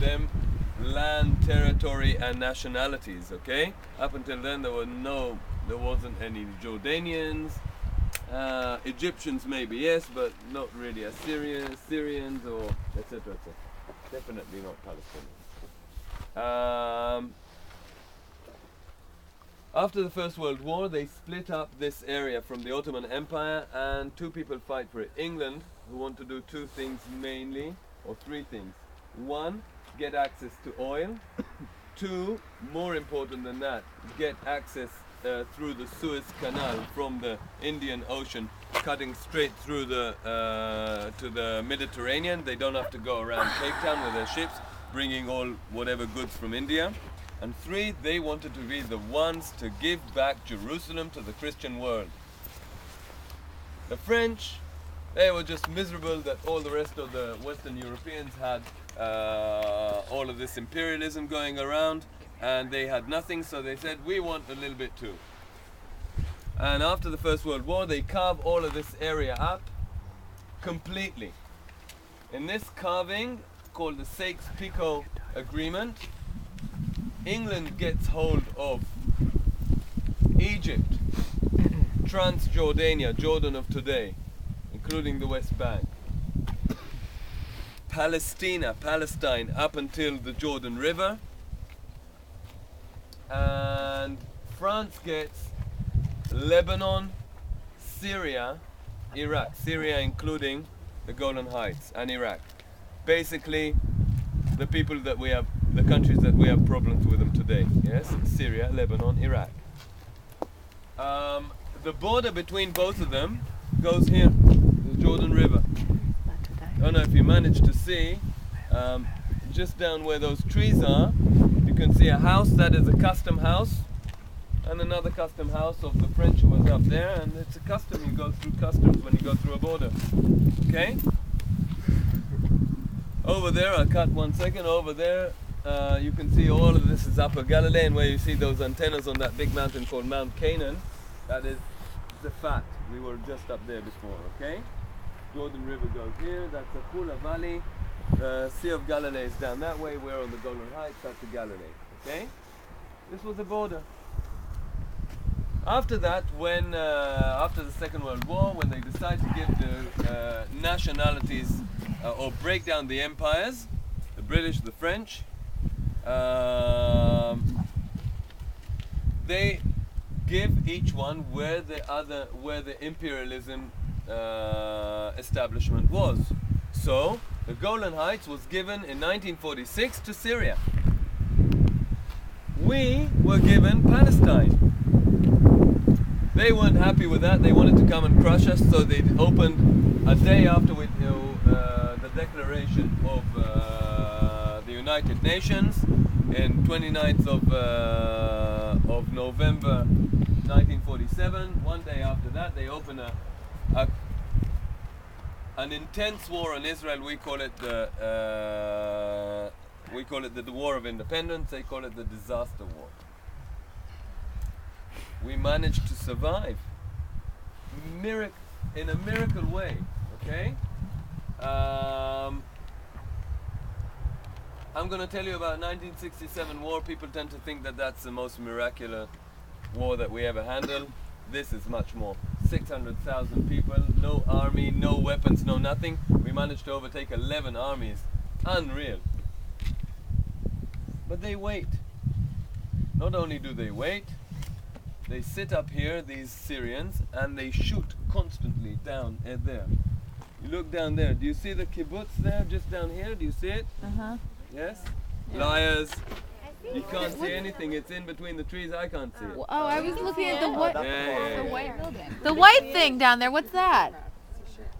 them land, territory, and nationalities. Okay, up until then there wasn't any Jordanians. Egyptians maybe, yes, but not really Syrians or etc. etc. Definitely not Palestinians. After the First World War, they split up this area from the Ottoman Empire, and two people fight for it. England, who want to do two things mainly, or three things. One, get access to oil. Two, more important than that, get access through the Suez Canal from the Indian Ocean, cutting straight through to the Mediterranean. They don't have to go around Cape Town with their ships, bringing all whatever goods from India. And three, they wanted to be the ones to give back Jerusalem to the Christian world. The French, they were just miserable that all the rest of the Western Europeans had all of this imperialism going around, and they had nothing, so they said, we want a little bit too. And after the First World War, they carve all of this area up completely. In this carving, called the Sykes-Picot Agreement, England gets hold of Egypt, Transjordania, Jordan of today, including the West Bank, Palestine up until the Jordan River, and France gets Lebanon, Syria, Iraq, Syria including the Golan Heights, and Iraq. Basically, the people that we have, the countries that we have problems with them today, yes? Syria, Lebanon, Iraq. The border between both of them goes here, the Jordan River. I don't know if you managed to see, just down where those trees are, you can see a house that is a custom house, and another custom house of the French was up there, and it's a custom, you go through customs when you go through a border. Okay? Over there, I'll cut 1 second, over there, you can see all of this is Upper Galilee, and where you see those antennas on that big mountain called Mount Canaan, that is the Fat. We were just up there before, okay? Jordan River goes here, that's the Kula Valley. The Sea of Galilee is down that way, we're on the Golan Heights, that's the Galilee, okay? This was the border. After that, when after the Second World War, when they decided to give the nationalities or break down the empires, the British, the French, they give each one where the imperialism establishment was. So the Golan Heights was given in 1946 to Syria. We were given Palestine. They weren't happy with that. They wanted to come and crush us, so they opened a day after the declaration of the United Nations in 29th of November 1947. One day after that, they opened an intense war on Israel. We call it the War of Independence. They call it the Disaster War. We managed to survive in a miracle way. Okay. I'm going to tell you about 1967 war. People tend to think that that's the most miraculous war that we ever handled. This is much more. 600,000 people, no army, no weapons, no nothing. We managed to overtake 11 armies. Unreal. But they wait. Not only do they wait, they sit up here, these Syrians, and they shoot constantly down there. You look down there. Do you see the kibbutz there, just down here? Do you see it? Uh-huh. Yes? Yeah. Liars. You can't see anything. It's in between the trees. I can't see it. Oh, I was looking at the white, Yeah. the white building. The white thing down there. What's that?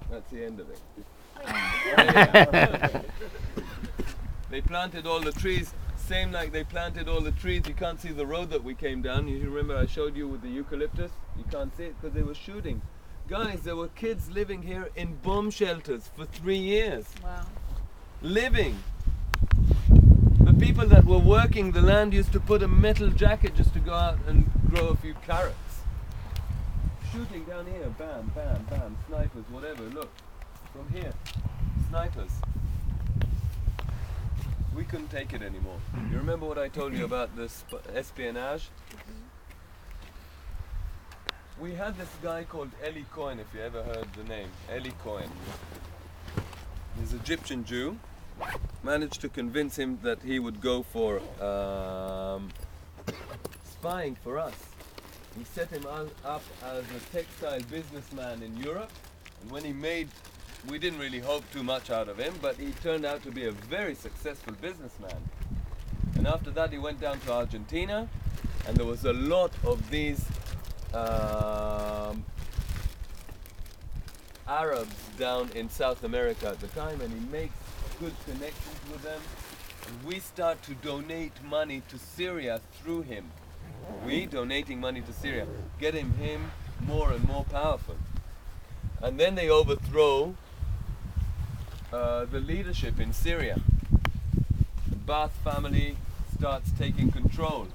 That's the end of it. Yeah. They planted all the trees. Same like they planted all the trees. You can't see the road that we came down. You remember I showed you with the eucalyptus? You can't see it because they were shooting. Guys, there were kids living here in bomb shelters for 3 years. Wow. Living. The people that were working the land used to put a metal jacket just to go out and grow a few carrots. Shooting down here, bam, bam, bam, snipers, whatever, look. From here, snipers. We couldn't take it anymore. You remember what I told you about this espionage? We had this guy called Eli Cohen, if you ever heard the name. Eli Cohen. He's an Egyptian Jew. Managed to convince him that he would go for spying for us. We set him up as a textile businessman in Europe, and when he made, we didn't really hope too much out of him, but he turned out to be a very successful businessman. And after that he went down to Argentina, and there was a lot of these Arabs down in South America at the time, and he makes good connections with them. And we start to donate money to Syria through him. We donating money to Syria, getting him more and more powerful. And then they overthrow the leadership in Syria. The Ba'ath family starts taking control.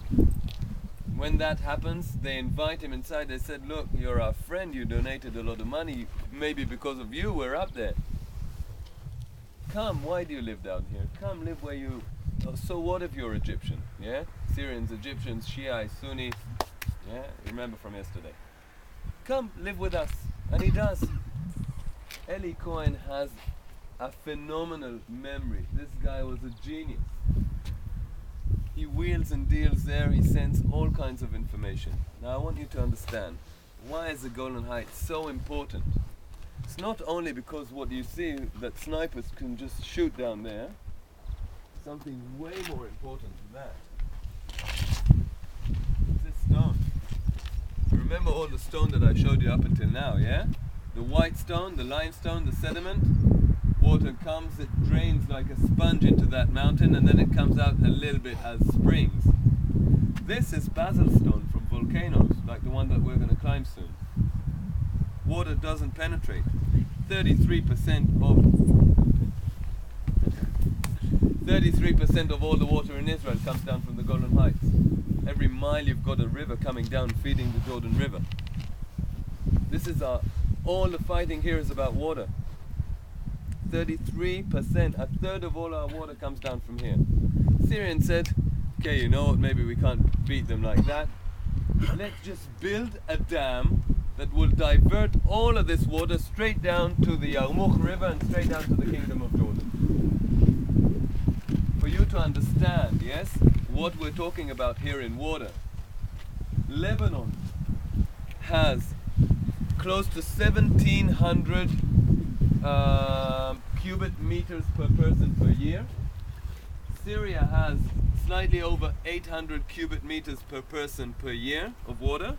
When that happens, they invite him inside. They said, look, you're our friend, you donated a lot of money, maybe because of you we're up there. Come, why do you live down here? Come live where you... Oh, so what if you're Egyptian? Yeah? Syrians, Egyptians, Shia, Sunnis. Yeah? Remember from yesterday. Come, live with us. And he does. Eli Cohen has a phenomenal memory. This guy was a genius. He wheels and deals there. He sends all kinds of information. Now I want you to understand, why is the Golan Heights so important? It's not only because what you see that snipers can just shoot down there. Something way more important than that. It's this stone. Remember all the stone that I showed you up until now, yeah? The white stone, the limestone, the sediment. Water comes, it drains like a sponge into that mountain, and then it comes out a little bit as springs. This is basaltstone from volcanoes, like the one that we're going to climb soon. Water doesn't penetrate. 33% of all the water in Israel comes down from the Golan Heights. Every mile you've got a river coming down feeding the Jordan River. This is all the fighting here is about water. 33%, a third of all our water comes down from here. Syrians said, okay, you know what, maybe we can't beat them like that. Let's just build a dam that will divert all of this water straight down to the Yarmouk River and straight down to the Kingdom of Jordan. For you to understand, yes, what we're talking about here in water. Lebanon has close to 1,700 cubic meters per person per year. Syria has slightly over 800 cubic meters per person per year of water.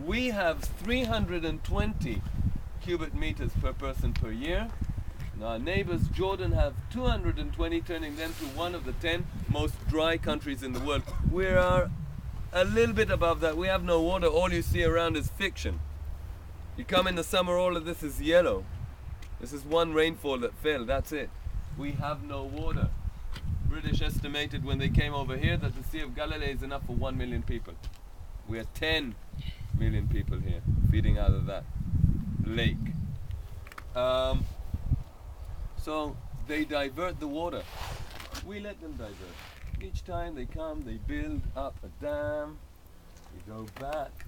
We have 320 cubic meters per person per year. And our neighbors Jordan have 220, turning them to one of the 10 most dry countries in the world. We are a little bit above that. We have no water. All you see around is fiction. You come in the summer, all of this is yellow. This is one rainfall that fell, that's it. We have no water. British estimated when they came over here that the Sea of Galilee is enough for 1 million people. We are 10 million people here, feeding out of that lake. So they divert the water. We let them divert. Each time they come, they build up a dam. We go back.